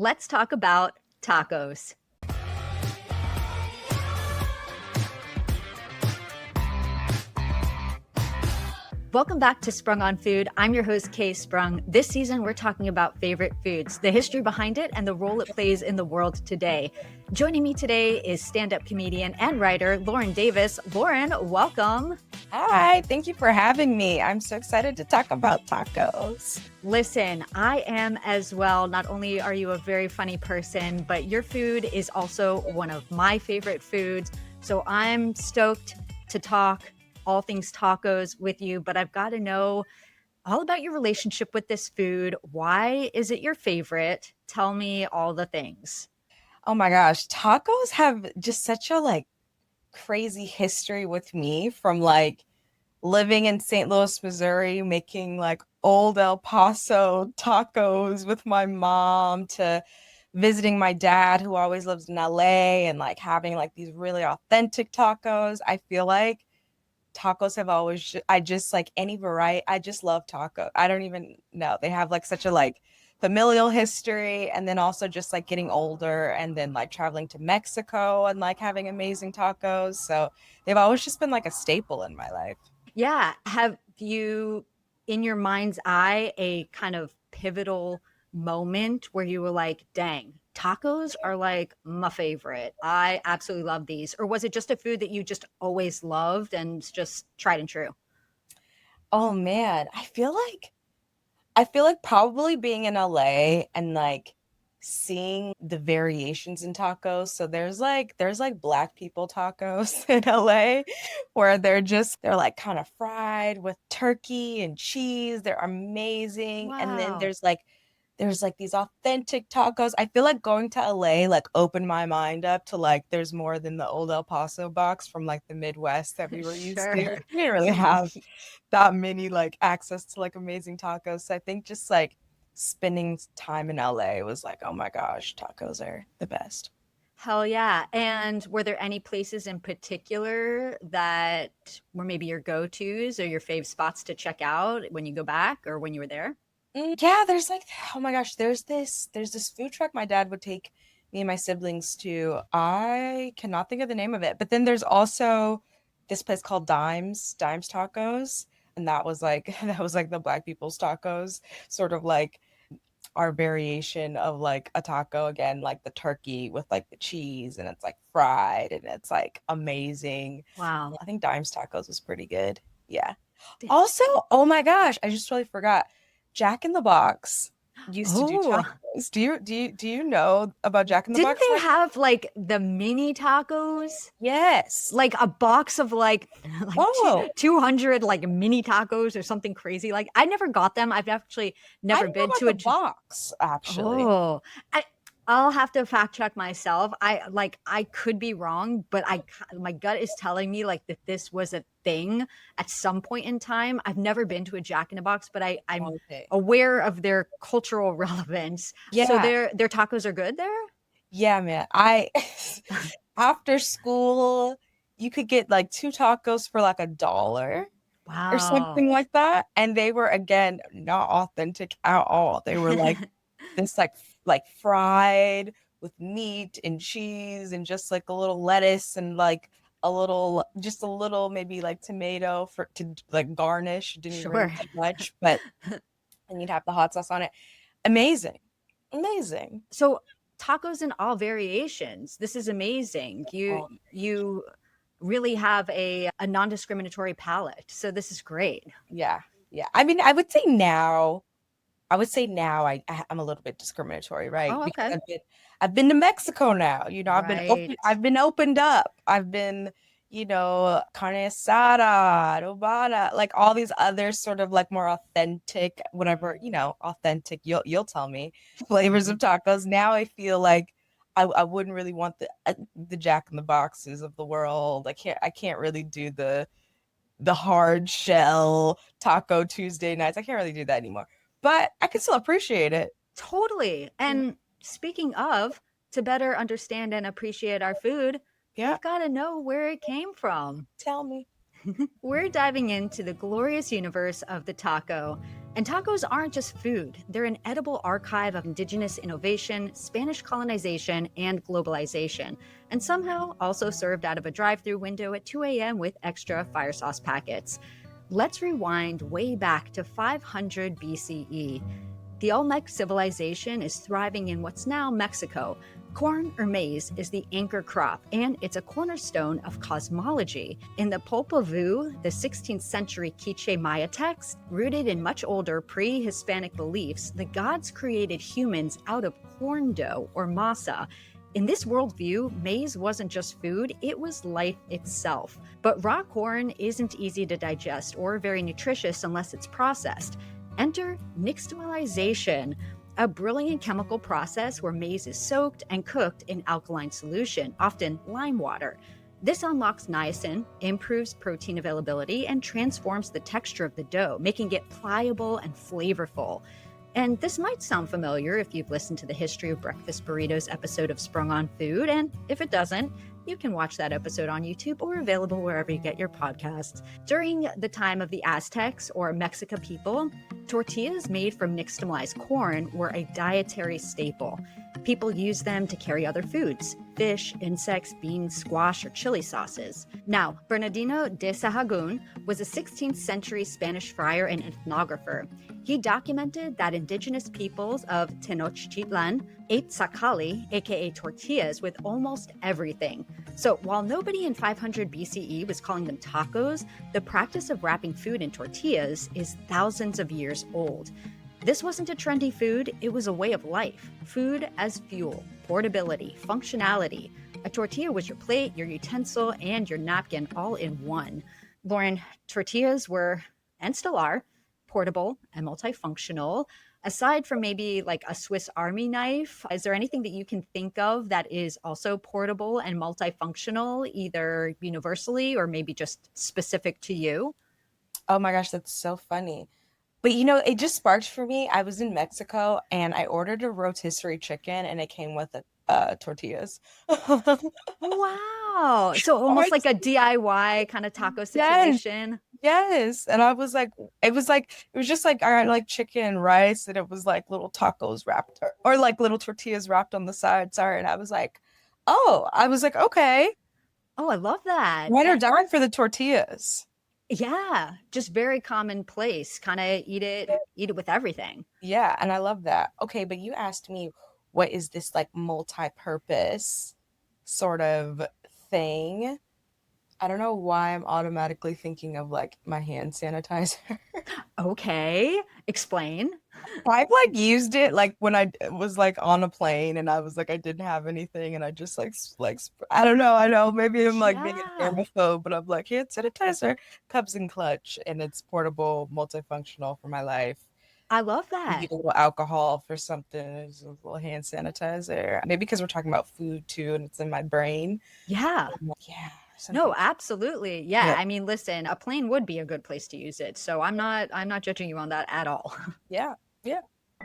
Let's talk about tacos. Welcome back to Sprung On Food. I'm your host, Kae Sprung. This season, we're talking about favorite foods, the history behind it, and the role it plays in the world today. Joining me today is stand-up comedian and writer Lauren Davis. Lauren, welcome. Hi, thank you for having me. I'm so excited to talk about tacos. Listen, I am as well. Not only are you a very funny person, but your food is also one of my favorite foods. So I'm stoked to talk all things tacos with you, but I've got to know all about your relationship with this food. Why is it your favorite? Tell me all the things. Oh my gosh, tacos have just such a crazy history with me from living in St. Louis, Missouri, making old El Paso tacos with my mom to visiting my dad who always lives in LA and having these really authentic tacos. I feel like tacos have always I just any variety. I just love tacos. I don't even know. They have such a familial history, and then also just getting older and then traveling to Mexico and having amazing tacos. So they've always just been a staple in my life. Yeah. Have you, in your mind's eye, a kind of pivotal moment where you were like, dang, tacos are my favorite. I absolutely love these. Or was it just a food that you just always loved and just tried and true? Oh man, I feel like probably being in LA and seeing the variations in tacos. So there's black people tacos in LA where they're kind of fried with turkey and cheese. They're amazing. And then Wow. there's these authentic tacos. I feel like going to LA opened my mind up to there's more than the old El Paso box from the Midwest that we were used to. Sure. We didn't really have that many access to amazing tacos. So I think just spending time in LA was oh my gosh, tacos are the best. Hell yeah. And were there any places in particular that were maybe your go-tos or your fave spots to check out when you go back or when you were there? Yeah, there's oh my gosh, there's this food truck my dad would take me and my siblings to. I cannot think of the name of it. But then there's also this place called Dimes Tacos. And that was that was the black people's tacos, sort of our variation of a taco again, the turkey with the cheese and it's fried and it's amazing. Wow. I think Dimes Tacos was pretty good. Yeah. Also, oh my gosh, I just totally forgot. Jack in the Box used to do Oh, tacos. Do you know about Jack in the didn't Box? they have the mini tacos? Yes. Like a box of Oh, 200 mini tacos or something crazy. I never got them. I've actually I never didn't know been about to a the box actually. Oh, I'll have to fact check myself. I could be wrong, but my gut is telling me that this was a thing at some point in time. I've never been to a Jack in the Box, but I'm Okay. aware of their cultural relevance. So Yeah. their tacos are good there? Yeah, man. I after school you could get two tacos for $1 or Wow. something like that. And they were again not authentic at all. They were this fried with meat and cheese and just a little lettuce and a little maybe tomato for to garnish. Didn't even really Sure. need much, but and you'd have the hot sauce on it. Amazing. Amazing. So tacos in all variations. This is amazing. You Oh, you really have a non-discriminatory palate. So this is great. yeah. Yeah. I mean, I would say now I'm a little bit discriminatory, right? Oh, Because okay. I've been to Mexico now. Right. I've been opened up. I've been, carne asada, adobada, all these other sort of more authentic, whatever, authentic, you'll tell me, flavors of tacos. Now I feel like I wouldn't really want the Jack in the Boxes of the world. I can't really do the hard shell taco Tuesday nights. I can't really do that anymore. But I can still appreciate it. Totally. And speaking of, to better understand and appreciate our food, Yeah, we've got to know where it came from. tell me. We're diving into the glorious universe of the taco. And tacos aren't just food, they're an edible archive of indigenous innovation, Spanish colonization, and globalization, and somehow also served out of a drive through window at 2 a.m. with extra fire sauce packets. Let's rewind way back to 500 BCE. The Olmec civilization is thriving in what's now Mexico. Corn or maize is the anchor crop, and it's a cornerstone of cosmology. In the Popol Vuh, the 16th century Quiche Maya text, rooted in much older pre-Hispanic beliefs, the gods created humans out of corn dough or masa. In this worldview, maize wasn't just food, it was life itself. But raw corn isn't easy to digest or very nutritious unless it's processed. Enter nixtamalization, a brilliant chemical process where maize is soaked and cooked in alkaline solution, often lime water. This unlocks niacin, improves protein availability, and transforms the texture of the dough, making it pliable and flavorful. And this might sound familiar if you've listened to the History of Breakfast Burritos episode of Sprung On Food, and if it doesn't, you can watch that episode on YouTube or available wherever you get your podcasts. During the time of the Aztecs or Mexica people, tortillas made from nixtamalized corn were a dietary staple. People used them to carry other foods, fish, insects, beans, squash, or chili sauces. Now, Bernardino de Sahagún was a 16th century Spanish friar and ethnographer. He documented that indigenous peoples of Tenochtitlan ate zacali, aka tortillas, with almost everything. So while nobody in 500 BCE was calling them tacos, the practice of wrapping food in tortillas is thousands of years old. This wasn't a trendy food, it was a way of life. Food as fuel, portability, functionality. A tortilla was your plate, your utensil, and your napkin all in one. Lauren, tortillas were, and still are, portable and multifunctional. Aside from maybe like a Swiss Army knife, is there anything that you can think of that is also portable and multifunctional, either universally or maybe just specific to you? Oh my gosh, that's so funny. But it just sparked for me. I was in Mexico and I ordered a rotisserie chicken and it came with tortillas. Wow. So almost like a DIY kind of taco Yes, situation. yes. And I was like, it was just like I like chicken and rice, and it was like little tacos wrapped or like little tortillas wrapped on the side. Sorry. And I was like, okay, Oh, I love that. ride or die for the tortillas. Yeah, just very commonplace. Kind of eat it with everything. Yeah, and I love that. Okay, but you asked me what is this like multi-purpose sort of thing? I don't know why I'm automatically thinking of like my hand sanitizer. Okay, explain. I've like used it like when I was like on a plane and I was like I didn't have anything and I just I don't know, I know maybe I'm like being a Yeah, germaphobe, but I'm like hand sanitizer, cups and clutch, and it's portable, multifunctional for my life. I love that. Need a little alcohol for something. There's a little hand sanitizer. Maybe because we're talking about food too, and it's in my brain. Yeah. I'm like, yeah, No, something. absolutely. Yeah, Yeah, I mean, listen, a plane would be a good place to use it. So I'm not judging you on that at all. yeah, yeah.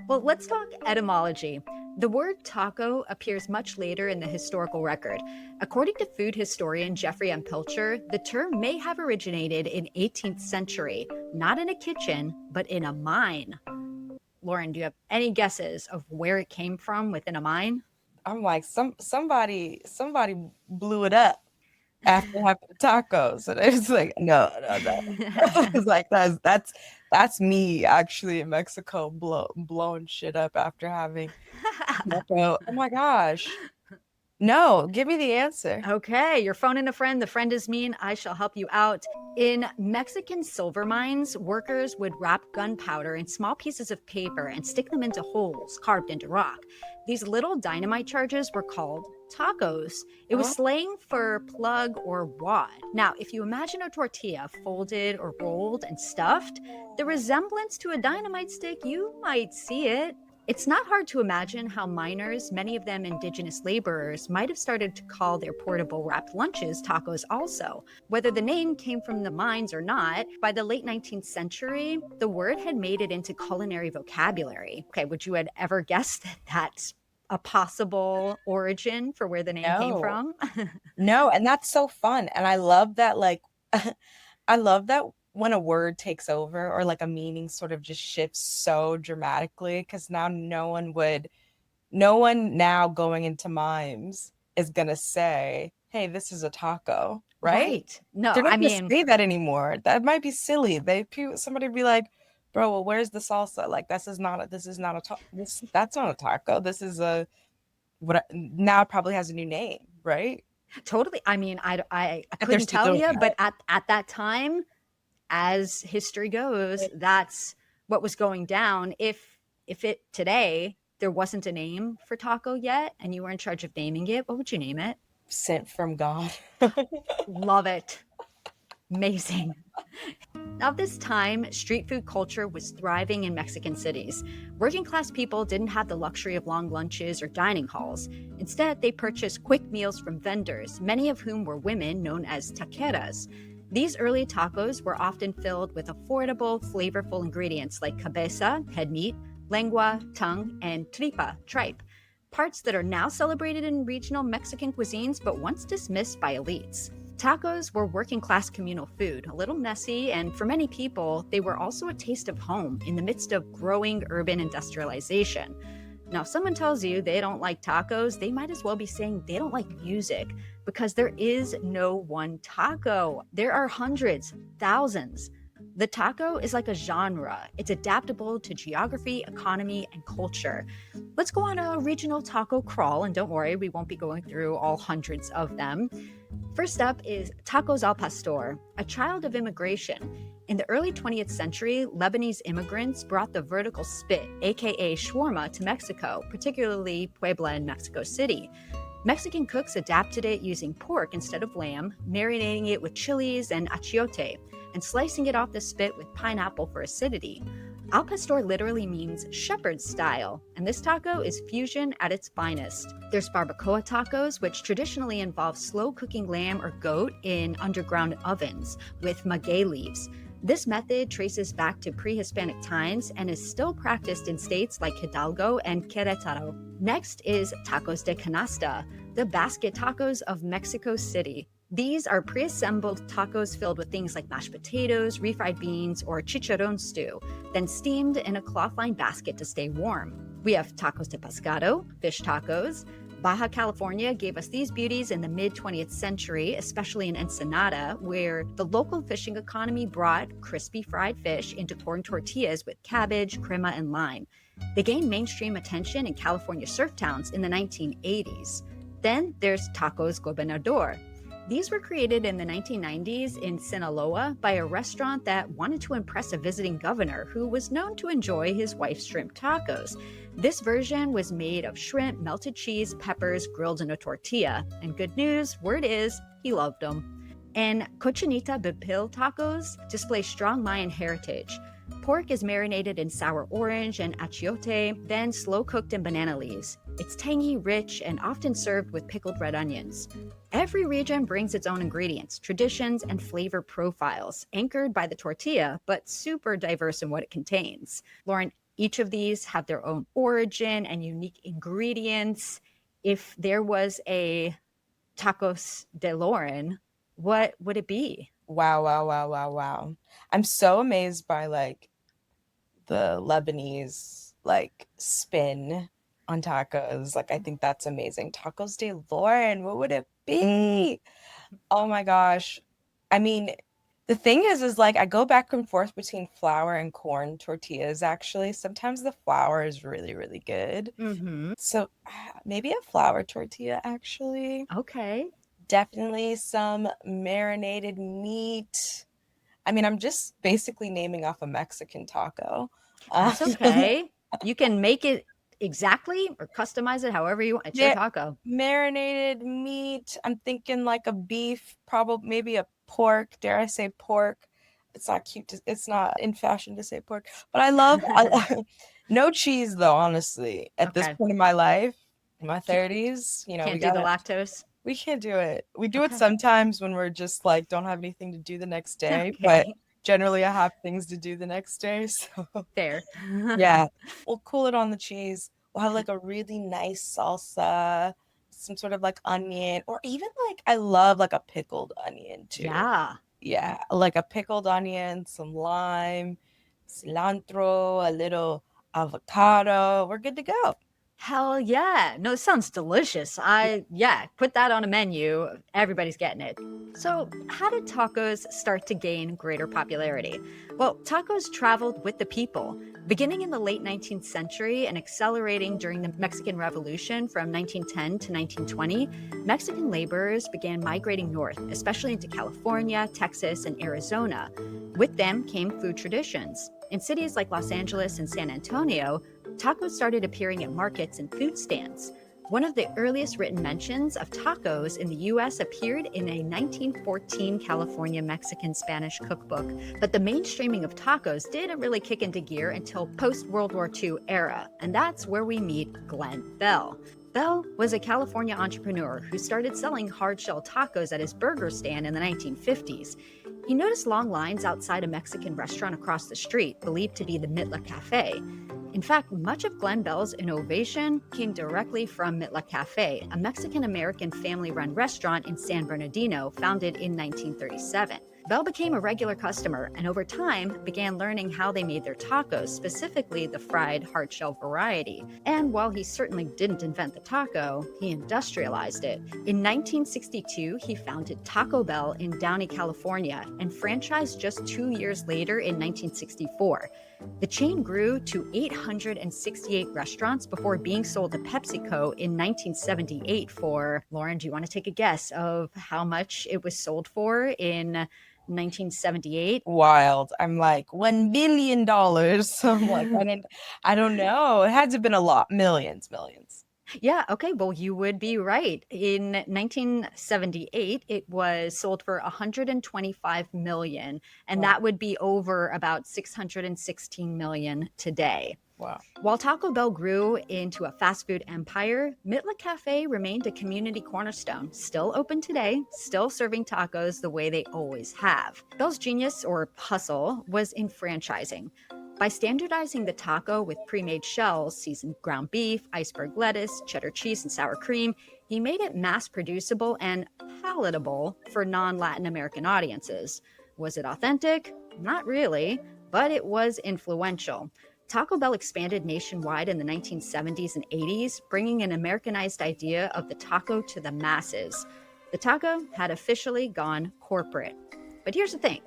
Well, let's talk etymology. The word taco appears much later in the historical record. According to food historian Jeffrey M. Pilcher, the term may have originated in 18th century, not in a kitchen, but in a mine. Lauren, do you have any guesses of where it came from within a mine? I'm like somebody blew it up after having tacos, and it was like, no, no, no. I was like, that's me actually in Mexico blowing shit up after having taco. Oh my gosh. No, give me the answer. Okay, you're phoning a friend. The friend is mean. I shall help you out. In Mexican silver mines, workers would wrap gunpowder in small pieces of paper and stick them into holes carved into rock. These little dynamite charges were called tacos. It was Oh, slang for plug or wad. Now, if you imagine a tortilla folded or rolled and stuffed, the resemblance to a dynamite stick, you might see it. It's not hard to imagine how miners, many of them indigenous laborers, might have started to call their portable wrapped lunches tacos also. Whether the name came from the mines or not, by the late 19th century, the word had made it into culinary vocabulary. Okay, would you had ever guessed that that's a possible origin for where the name came no. from? No, and that's so fun. And I love that I love that when a word takes over or like a meaning sort of just shifts so dramatically, because now no one now going into mimes is gonna say, hey, this is a taco, right? Right. No, They're not I gonna mean, say that anymore. That might be silly. Somebody be like, bro, well, where's the salsa? Like, this is not a that's not a taco. This is a now it probably has a new name, right? totally. I mean, I That they're couldn't still tell doing you, but that. at that time, as history goes, that's what was going down. If it today there wasn't a name for taco yet and you were in charge of naming it, what would you name it? Sent from God. Love it. Amazing. Now, this time, street food culture was thriving in Mexican cities. Working class people didn't have the luxury of long lunches or dining halls. Instead, they purchased quick meals from vendors, many of whom were women known as taqueras. These early tacos were often filled with affordable, flavorful ingredients like cabeza, head meat, lengua, tongue, and tripa, tripe, parts that are now celebrated in regional Mexican cuisines but once dismissed by elites. Tacos were working class communal food, a little messy, and for many people, they were also a taste of home in the midst of growing urban industrialization. Now, if someone tells you they don't like tacos, they might as well be saying they don't like music, because there is no one taco. There are hundreds, thousands. The taco is like a genre. It's adaptable to geography, economy, and culture. Let's go on a regional taco crawl, and don't worry, we won't be going through all hundreds of them. First up is tacos al pastor, a child of immigration. In the early 20th century, Lebanese immigrants brought the vertical spit, aka shawarma, to Mexico, particularly Puebla and Mexico City. Mexican cooks adapted it using pork instead of lamb, marinating it with chilies and achiote, and slicing it off the spit with pineapple for acidity. Al pastor literally means shepherd style, and this taco is fusion at its finest. There's barbacoa tacos, which traditionally involve slow cooking lamb or goat in underground ovens with maguey leaves. This method traces back to pre-Hispanic times and is still practiced in states like Hidalgo and Querétaro. Next is tacos de canasta, the basket tacos of Mexico City. These are pre-assembled tacos filled with things like mashed potatoes, refried beans, or chicharron stew, then steamed in a cloth-lined basket to stay warm. We have tacos de pescado, fish tacos. Baja California gave us these beauties in the mid-20th century, especially in Ensenada, where the local fishing economy brought crispy fried fish into corn tortillas with cabbage, crema, and lime. They gained mainstream attention in California surf towns in the 1980s. Then there's tacos gobernador. These were created in the 1990s in Sinaloa by a restaurant that wanted to impress a visiting governor who was known to enjoy his wife's shrimp tacos. This version was made of shrimp, melted cheese, peppers, grilled in a tortilla. And good news, word is, he loved them. And cochinita pibil tacos display strong Mayan heritage. Pork is marinated in sour orange and achiote, then slow cooked in banana leaves. It's tangy, rich, and often served with pickled red onions. Every region brings its own ingredients, traditions, and flavor profiles, anchored by the tortilla, but super diverse in what it contains. Lauren, each of these have their own origin and unique ingredients. If there was a tacos de Lauren, what would it be? Wow, wow, wow, wow, wow. I'm so amazed by like the Lebanese like spin on tacos. Like I think that's amazing. Tacos de Lauren, what would it be? Oh my gosh. I mean, the thing is like I go back and forth between flour and corn tortillas actually. Sometimes the flour is really, really good. Mm-hmm. So maybe a flour tortilla actually. Okay. Definitely some marinated meat. I mean, I'm just basically naming off a Mexican taco. That's okay. You can make it exactly or customize it however you want. It's your Yeah, taco. marinated meat. I'm thinking like a beef, probably maybe a pork. Dare I say pork? It's not cute. It's not in fashion to say pork, but no cheese though. Honestly, at this Okay. point in my life, in my Can't, 30s, can't do the lactose. we can't do it. We do it Okay. sometimes when we're just like don't have anything to do the next day, but Okay. generally I have things to do the next day. So Fair. yeah, we'll cool it on the cheese. We'll have like a really nice salsa, some sort of like onion, or even like I love like a pickled onion too. Yeah. Yeah, like a pickled onion, some lime, cilantro, a little avocado. We're good to go. Hell yeah. No, it sounds delicious. Yeah, put that on a menu. Everybody's getting it. So, how did tacos start to gain greater popularity? Well, tacos traveled with the people. Beginning in the late 19th century and accelerating during the Mexican Revolution from 1910 to 1920, Mexican laborers began migrating north, especially into California, Texas, and Arizona. With them came food traditions. In cities like Los Angeles and San Antonio, tacos started appearing at markets and food stands. One of the earliest written mentions of tacos in the US appeared in a 1914 California Mexican Spanish cookbook, but the mainstreaming of tacos didn't really kick into gear until post-World War II era, and that's where we meet Glen Bell. Bell was a California entrepreneur who started selling hard-shell tacos at his burger stand in the 1950s. He noticed long lines outside a Mexican restaurant across the street, believed to be the Mitla Café. In fact, much of Glen Bell's innovation came directly from Mitla Café, a Mexican-American family-run restaurant in San Bernardino founded in 1937. Bell became a regular customer and over time began learning how they made their tacos, specifically the fried hard-shell variety. And while he certainly didn't invent the taco, he industrialized it. In 1962, he founded Taco Bell in Downey, California, and franchised just 2 years later in 1964. The chain grew to 868 restaurants before being sold to PepsiCo in 1978 for, Lauren, do you want to take a guess of how much it was sold for in 1978? Wild. I'm like $1 billion. So I'm like, I don't know. It had to have been a lot. Millions, millions. Yeah, okay, well, you would be right. In 1978, it was sold for 125 million, and Wow. that would be over about 616 million today. Wow. While Taco Bell grew into a fast food empire, Mitla Cafe remained a community cornerstone, still open today, still serving tacos the way they always have. Bell's genius, or hustle, was in franchising. By standardizing the taco with pre-made shells, seasoned ground beef, iceberg lettuce, cheddar cheese, and sour cream, he made it mass-producible and palatable for non-Latin American audiences. Was it authentic? Not really, but it was influential. Taco Bell expanded nationwide in the 1970s and 80s, bringing an Americanized idea of the taco to the masses. The taco had officially gone corporate. But here's the thing.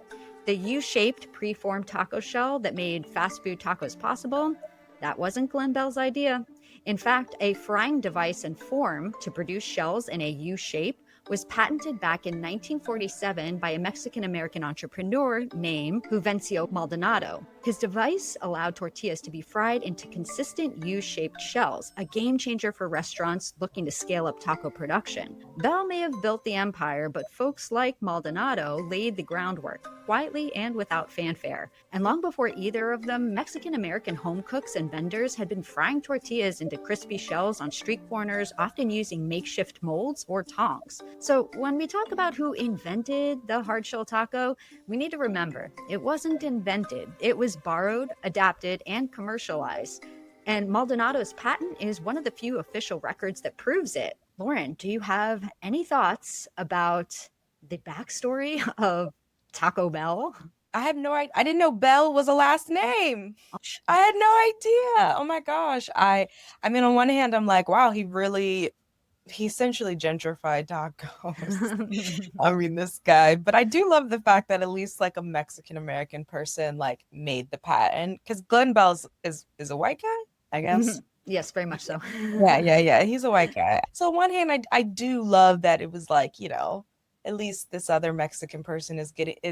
The U-shaped preformed taco shell that made fast food tacos possible, that wasn't Glen Bell's idea. In fact, a frying device and form to produce shells in a U shape was patented back in 1947 by a Mexican-American entrepreneur named Juvencio Maldonado. His device allowed tortillas to be fried into consistent U-shaped shells, a game changer for restaurants looking to scale up taco production. Bell may have built the empire, but folks like Maldonado laid the groundwork, quietly and without fanfare. And long before either of them, Mexican-American home cooks and vendors had been frying tortillas into crispy shells on street corners, often using makeshift molds or tongs. So when we talk about who invented the hard shell taco, we need to remember it wasn't invented. It was borrowed, adapted, and commercialized. And Maldonado's patent is one of the few official records that proves it. Lauren, do you have any thoughts about the backstory of Taco Bell? I have no idea. I didn't know Bell was a last name. I had no idea. Oh my gosh. I mean, on one hand, I'm like, wow, he essentially gentrified tacos. I mean, this guy. But I do love the fact that at least like a Mexican American person like made the patent. Because Glen Bell's is a white guy, I guess. Yes, very much so. Yeah. He's a white guy. So on one hand, I do love that it was like, at least this other Mexican person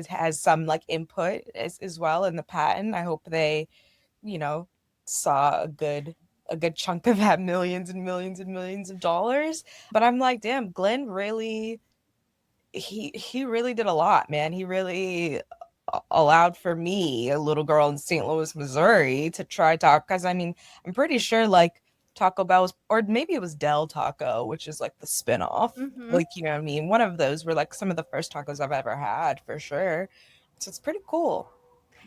has some like input as well in the patent. I hope they, you know, saw a good chunk of that, millions and millions and millions of dollars. But I'm like, damn, Glenn really he really did a lot, man. He really allowed for me, a little girl in St. Louis, Missouri, to try taco. Because I mean, I'm pretty sure like Taco Bell was, or maybe it was Del Taco, which is like the spinoff. Like, you know what I mean? One of those were like some of the first tacos I've ever had for sure. So it's pretty cool.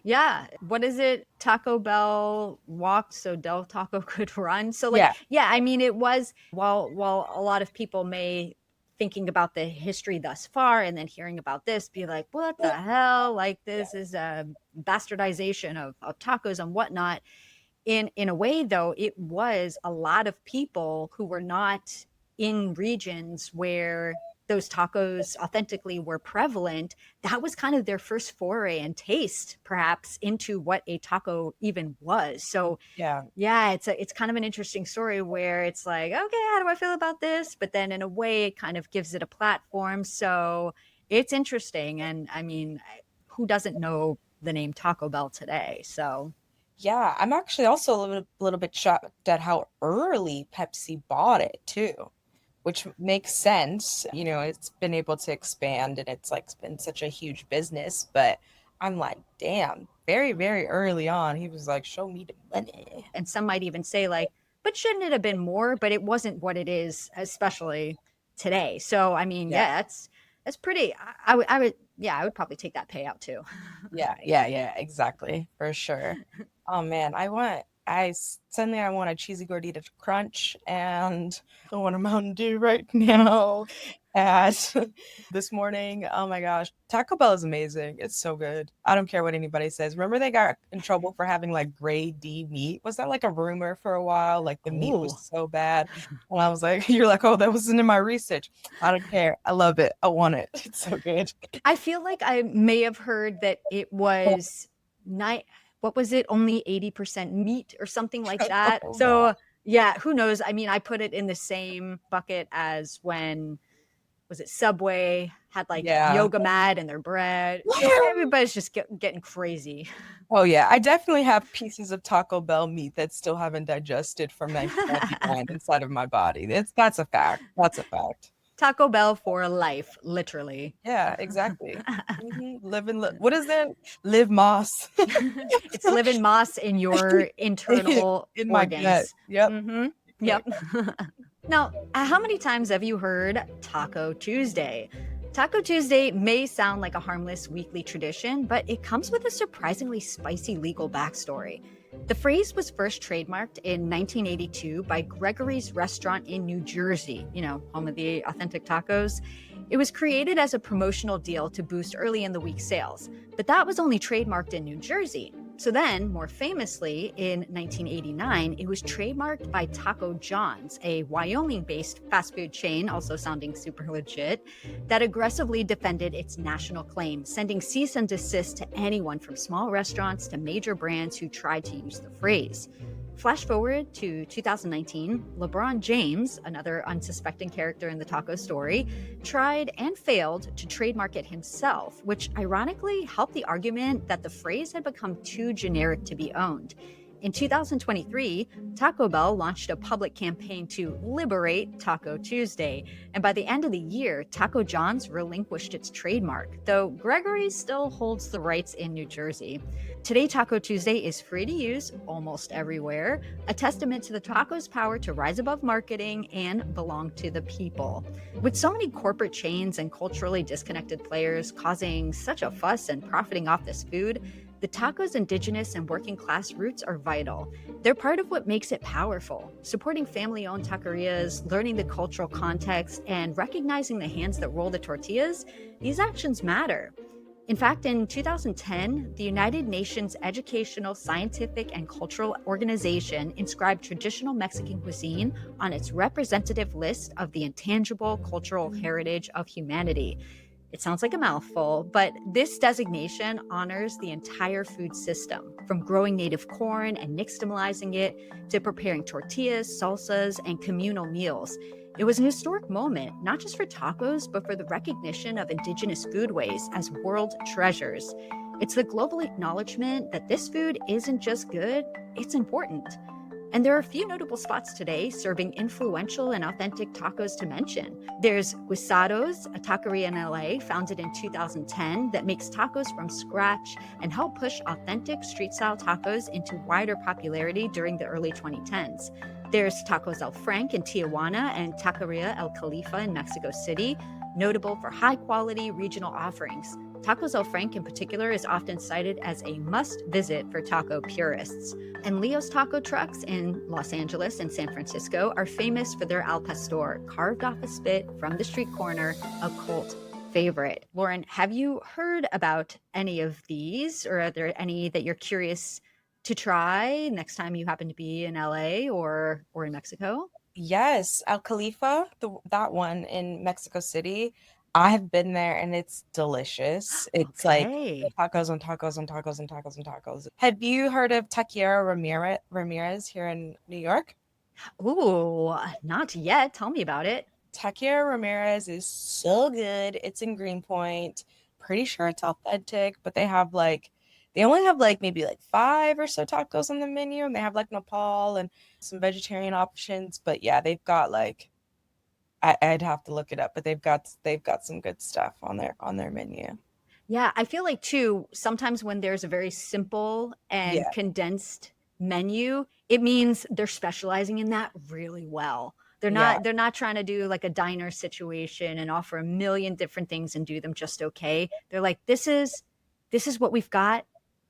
Yeah. What is it? Taco Bell walked so Del Taco could run. So like, Yeah. yeah, I mean it was while a lot of people may thinking about the history thus far and then hearing about this, be like, what the hell? Like, this is a bastardization of tacos and whatnot. In a way, though, it was a lot of people who were not in regions where those tacos authentically were prevalent. That was kind of their first foray and taste, perhaps, into what a taco even was. So Yeah. yeah, it's kind of an interesting story where it's like, okay, how do I feel about this? But then in a way, it kind of gives it a platform. So it's interesting. And I mean, who doesn't know the name Taco Bell today? So Yeah, I'm actually also a little bit shocked at how early Pepsi bought it too, which makes sense. You know, it's been able to expand and it's like been such a huge business, but I'm like, damn, very, very early on, he was like, show me the money. and some might even say like, but shouldn't it have been more? But it wasn't what it is, especially today. So I mean, Yeah. yeah, that's pretty. I would yeah, I would probably take that payout too. Yeah, yeah, yeah, exactly, for sure. Oh man, suddenly I want a cheesy gordita crunch and I want a Mountain Dew right now. At this morning, oh my gosh, Taco Bell is amazing. It's so good. I don't care what anybody says. Remember they got in trouble for having like grade D meat? Was that like a rumor for a while? Like the meat was Oh, so bad. And I was like, you're like, oh, that wasn't in my research. I don't care. I love it. I want it. It's so good. I feel like I may have heard that it was night. What was it? Only 80% meat or something like that. Oh no. So yeah, who knows? I mean, I put it in the same bucket as when was it Subway had like Yeah. yoga mat and their bread. Everybody's just getting crazy. Oh yeah, I definitely have pieces of Taco Bell meat that still haven't digested from 1999 inside of my body. That's a fact. That's a fact. Taco Bell for life, literally. Yeah, exactly. What is that? Live Moss It's living moss in your internal in my gut. organs. Yep. Mm-hmm. Okay. Yep. Now, how many times have you heard Taco Tuesday? Taco Tuesday may sound like a harmless weekly tradition, but it comes with a surprisingly spicy legal backstory. The phrase was first trademarked in 1982 by Gregory's Restaurant in New Jersey, home of the authentic tacos. It was created as a promotional deal to boost early in the week sales, but that was only trademarked in New Jersey. So then, more famously, in 1989, it was trademarked by Taco John's, a Wyoming-based fast food chain, also sounding super legit, that aggressively defended its national claim, sending cease and desist to anyone from small restaurants to major brands who tried to use the phrase. Flash forward to 2019, LeBron James, another unsuspecting character in the taco story, tried and failed to trademark it himself, which ironically helped the argument that the phrase had become too generic to be owned. In 2023, Taco Bell launched a public campaign to liberate Taco Tuesday, and by the end of the year, Taco John's relinquished its trademark, though Gregory still holds the rights in New Jersey. Today, Taco Tuesday is free to use almost everywhere, a testament to the taco's power to rise above marketing and belong to the people. With so many corporate chains and culturally disconnected players causing such a fuss and profiting off this food, the taco's indigenous and working class roots are vital. They're part of what makes it powerful. Supporting family-owned taquerias, learning the cultural context, and recognizing the hands that roll the tortillas, these actions matter. In fact, in 2010, the United Nations Educational, Scientific, and Cultural Organization inscribed traditional Mexican cuisine on its representative list of the intangible cultural heritage of humanity. It sounds like a mouthful, but this designation honors the entire food system, from growing native corn and nixtamalizing it to preparing tortillas, salsas, and communal meals. It was an historic moment, not just for tacos, but for the recognition of indigenous foodways as world treasures. It's the global acknowledgement that this food isn't just good, it's important. And there are a few notable spots today serving influential and authentic tacos to mention. There's Guisados, a taqueria in LA founded in 2010 that makes tacos from scratch and helped push authentic street-style tacos into wider popularity during the early 2010s. There's Tacos El Frank in Tijuana and Taqueria El Khalifa in Mexico City, notable for high quality regional offerings. Tacos El Frank in particular is often cited as a must visit for taco purists. And Leo's Taco Trucks in Los Angeles and San Francisco are famous for their al pastor, carved off a spit from the street corner, a cult favorite. Lauren, have you heard about any of these, or are there any that you're curious to try next time you happen to be in LA or in Mexico? Yes, Al Khalifa, that one in Mexico City. I have been there and it's delicious. It's like Okay. tacos on tacos on tacos and tacos and tacos. Have you heard of Taquera Ramirez here in New York? Ooh, not yet. Tell me about it. Taquera Ramirez is so good. It's in Greenpoint. Pretty sure it's authentic, but they only have like maybe like five or so tacos on the menu, and they have like Nepal and some vegetarian options. But yeah, they've got like I'd have to look it up, but they've got some good stuff on their menu. Yeah, I feel like too, sometimes when there's a very simple and Yeah, condensed menu, it means they're specializing in that really well. They're yeah, not they're not trying to do like a diner situation and offer a million different things and do them just okay. They're like, this is what we've got,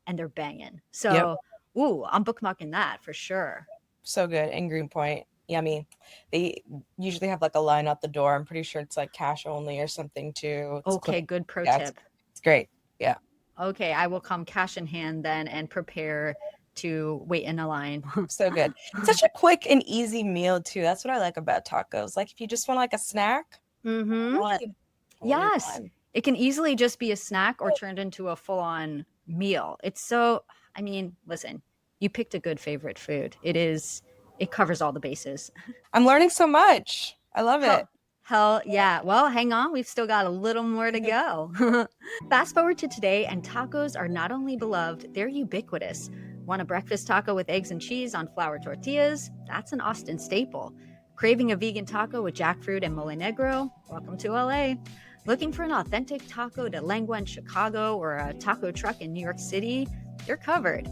and they're banging. yep, So, ooh, I'm bookmarking that for sure. so good in Greenpoint. Yummy. They usually have like a line out the door. I'm pretty sure it's like cash only or something too. It's quick. Okay, good pro Yeah, tip. it's great. Yeah. Okay, I will come cash in hand then and prepare to wait in a line. So good. It's such a quick and easy meal too. That's what I like about tacos. Like if you just want like a snack, Mm-hmm. one, only Yes, one. it can easily just be a snack or turned into a full-on meal. It's so, I mean, listen, you picked a good favorite food. It covers all the bases. I'm learning so much. I love it. Hell, hell yeah. Well, hang on, we've still got a little more to go. Fast forward to today, and tacos are not only beloved, they're ubiquitous. Want a breakfast taco with eggs and cheese on flour tortillas? That's an Austin staple. Craving a vegan taco with jackfruit and mole negro? Welcome to LA. Looking for an authentic taco de lengua in Chicago or a taco truck in New York City? You're covered.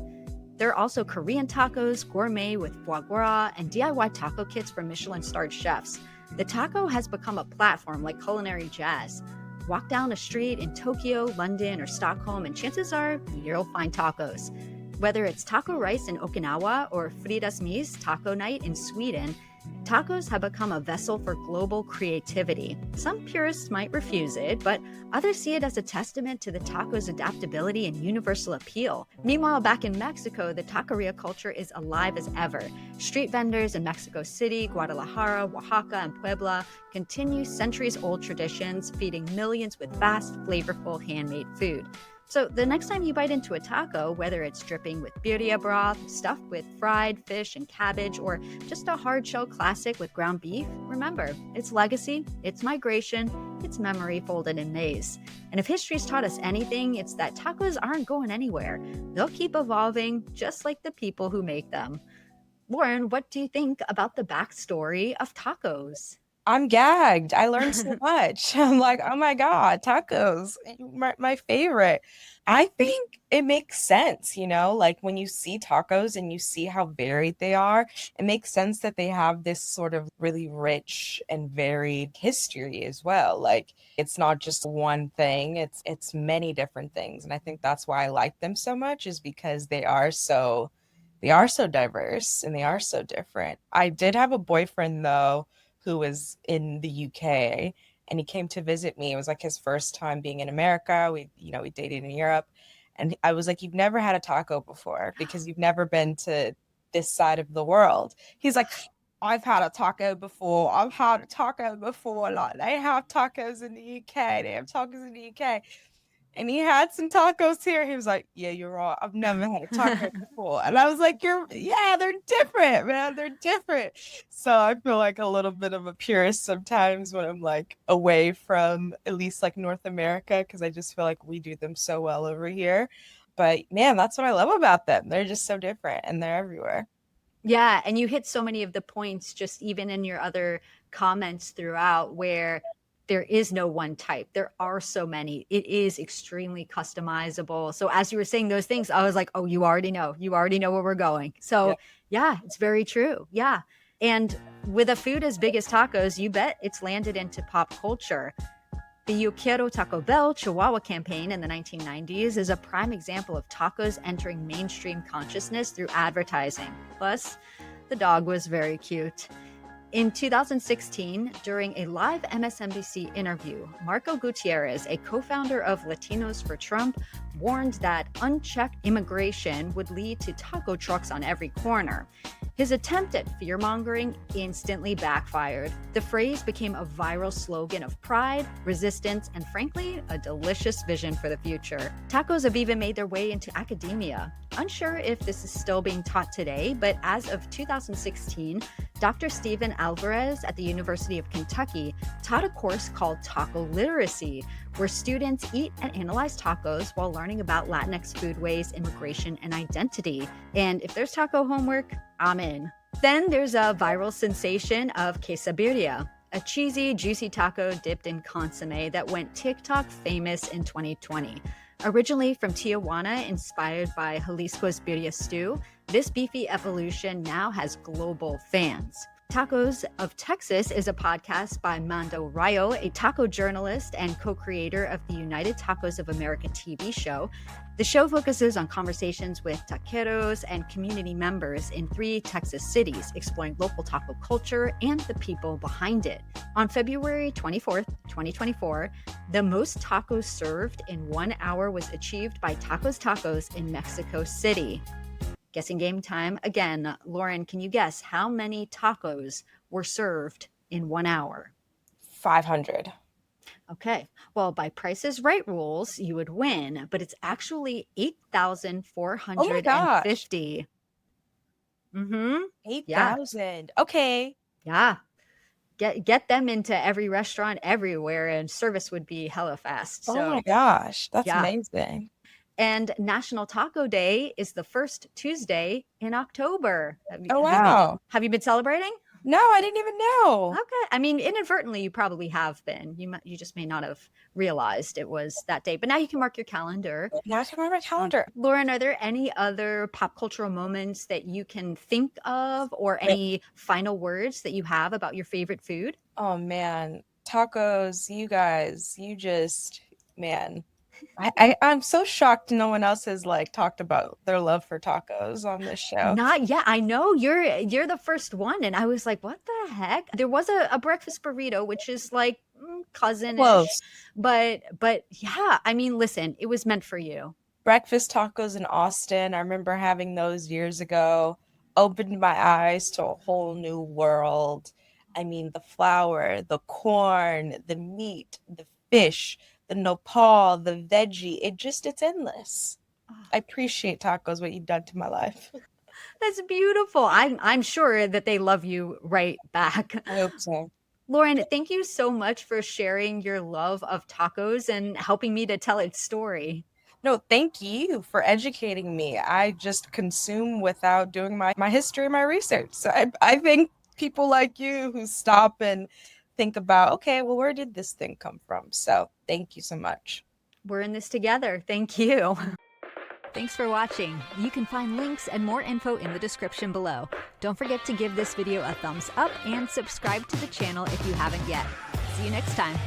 There are also Korean tacos, gourmet with foie gras, and DIY taco kits from Michelin-starred chefs. The taco has become a platform like culinary jazz. Walk down a street in Tokyo, London, or Stockholm, and chances are you'll find tacos. Whether it's taco rice in Okinawa or fritas mis taco night in Sweden, tacos have become a vessel for global creativity. Some purists might refuse it, but others see it as a testament to the taco's adaptability and universal appeal. Meanwhile, back in Mexico, the taqueria culture is alive as ever. Street vendors in Mexico City, Guadalajara, Oaxaca, and Puebla continue centuries-old traditions, feeding millions with fast, flavorful, handmade food. So the next time you bite into a taco, whether it's dripping with birria broth, stuffed with fried fish and cabbage, or just a hard shell classic with ground beef, remember, it's legacy, it's migration, it's memory folded in maize. And if history's taught us anything, it's that tacos aren't going anywhere. They'll keep evolving, just like the people who make them. Lauren, what do you think about the backstory of tacos? I'm gagged. I learned so much. I'm like, oh my God, tacos, my favorite. I think it makes sense, like when you see tacos and you see how varied they are, it makes sense that they have this sort of really rich and varied history as well. Like it's not just one thing, it's many different things. And I think that's why I like them so much is because they are so diverse and they are so different. I did have a boyfriend though who was in the UK and he came to visit me. It was like his first time being in America. We dated in Europe. And I was like, "You've never had a taco before because you've never been to this side of the world." He's like, "I've had a taco before. I've had a taco before. Like they have tacos in the UK. They have tacos in the UK." And he had some tacos here. He was like, "Yeah, you're right. I've never had a taco before." And I was like, yeah, they're different, man. They're different. So I feel like a little bit of a purist sometimes when I'm like away from at least like North America, because I just feel like we do them so well over here. But man, that's what I love about them. They're just so different and they're everywhere. Yeah, and you hit so many of the points just even in your other comments throughout where there is no one type. There are so many. It is extremely customizable. So as you were saying those things, I was like, "Oh, you already know. You already know where we're going." Yeah. So, yeah, it's very true. Yeah. And with a food as big as tacos, you bet it's landed into pop culture. The Yo Quiero Taco Bell Chihuahua campaign in the 1990s is a prime example of tacos entering mainstream consciousness through advertising. Plus, the dog was very cute. In 2016, during a live MSNBC interview, Marco Gutierrez, a co-founder of Latinos for Trump, warned that unchecked immigration would lead to taco trucks on every corner. His attempt at fear-mongering instantly backfired. The phrase became a viral slogan of pride, resistance, and frankly, a delicious vision for the future. Tacos have even made their way into academia. Unsure if this is still being taught today, but as of 2016, Dr. Stephen Alvarez at the University of Kentucky taught a course called Taco Literacy, where students eat and analyze tacos while learning about Latinx foodways, immigration, and identity. And if there's taco homework, I'm in. Then there's a viral sensation of Quesabirria, a cheesy, juicy taco dipped in consomme that went TikTok famous in 2020. Originally from Tijuana, inspired by Jalisco's birria stew, this beefy evolution now has global fans. Tacos of Texas is a podcast by Mando Rayo, a taco journalist and co-creator of the United Tacos of America TV show. The show focuses on conversations with taqueros and community members in 3 Texas cities, exploring local taco culture and the people behind it. On February 24th, 2024, the most tacos served in 1 hour was achieved by Tacos in Mexico City. Guessing game time again. Lauren, can you guess how many tacos were served in 1 hour? 500. Okay. Well, by Price is Right rules, you would win, but it's actually 8,450. Mm-hmm. 8,000. Yeah. Okay. Yeah. Get them into every restaurant everywhere, and service would be hella fast. So, oh my gosh, that's amazing. And National Taco Day is the first Tuesday in October. Wow. Have you been celebrating? No, I didn't even know. Okay. I mean, inadvertently, you probably have been. You just may not have realized it was that day. But now you can mark your calendar. Now I can mark my calendar. Lauren, are there any other pop cultural moments that you can think of, or any final words that you have about your favorite food? Oh, man. Tacos, you guys, man. I'm so shocked no one else has talked about their love for tacos on this show. Not yet. I know you're the first one, and I was like, what the heck? There was a breakfast burrito, which is like cousin-ish, but yeah, I mean, listen, it was meant for you. Breakfast tacos in Austin, I remember having those years ago, opened my eyes to a whole new world. I mean, the flour, the corn, the meat, the fish, the nopal, the veggie, it's endless. I appreciate tacos, what you've done to my life. That's beautiful. I'm sure that they love you right back. I hope so. Lauren, thank you so much for sharing your love of tacos and helping me to tell its story. No, thank you for educating me. I just consume without doing my history, my research. So I think people like you who stop and think about, okay, well, where did this thing come from? So thank you so much. We're in this together. Thank you. Thanks for watching. You can find links and more info in the description below. Don't forget to give this video a thumbs up and subscribe to the channel if you haven't yet. See you next time.